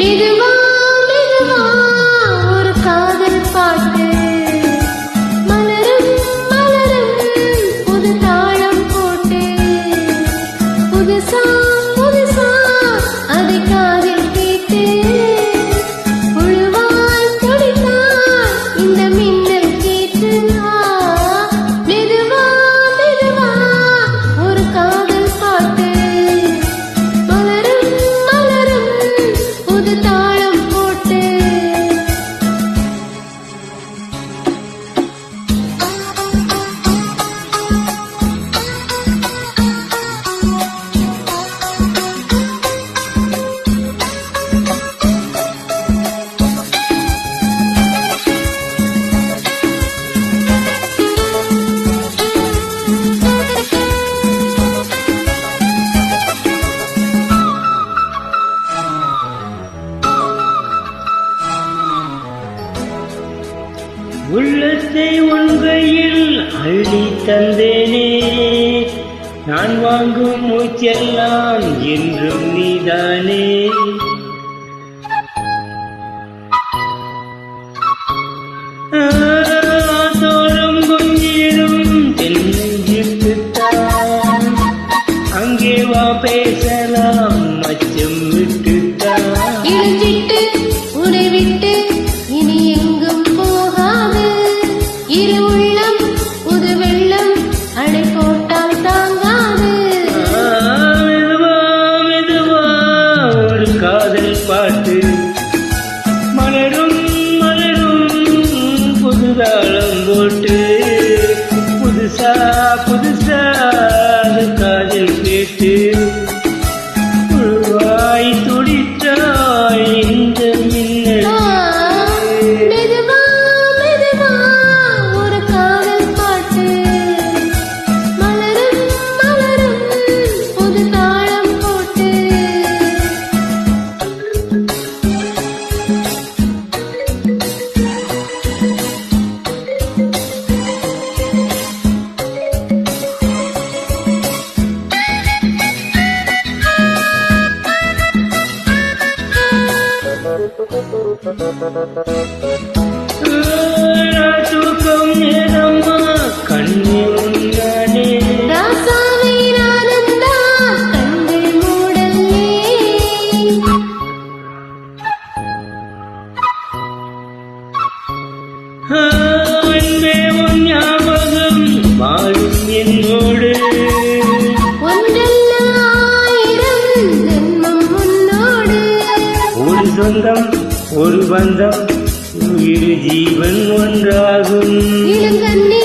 மெதுவா மெதுவா ஒரு காதல் பாட்டு மலரும் மலரும் புது தாளம் போட்டு புதுசா புதுசா அதை காதில் கேட்டு உழுவால் துடித்தால் இந்த மின்னல் கேட்டு மெதுவா மெதுவா ஒரு காதல் பாட்டு மலரும் மலரும் புது தாளம் போட்டு உள்ளத்தை உன் கையில் அள்ளி தந்தேனே நான் வாங்கும் மூச்செல்லாம் என்றும் நீதானே தோறும் பொங்கிடும் தென்னஞ்சிட்டுத்தான் அங்கே வா பேசலாம் மச்சம் விட்டுத்தான் இழுத்திட்டு உன்னை விட்டு இனி எங்கும் போகாது இரு உள்ளம் புது வெள்ளம் அடை போட்டால் தாங்காது மெதுவா மெதுவா ஒரு காதல் பாட்டு மலரும் மலரும் புதுதாளம் போட்டு புதுசா புதுசா அது காதல் கேட்டு உருவாய் துடித்தாய் இந்த மின்னல் மெதுவா மெதுவா ஒரு காதல் பாட்டு மலரும் மலரும் புது தாளம் போட்டு தூக்கம் நேரமா கண்ணே உன்னானே ராசாவே நானந்தா கண்கள் மூடல்லே அன்பே உன் ஞாபகம் வாழும் என்னோடு ஒன்றல்ல ஆயிரம் ஜென்மம் உன்னோடு ஒரு சொந்தம் ஒரு பந்தம் இரு ஜீவன் ஒன்றாகும் இளங்கண்ணி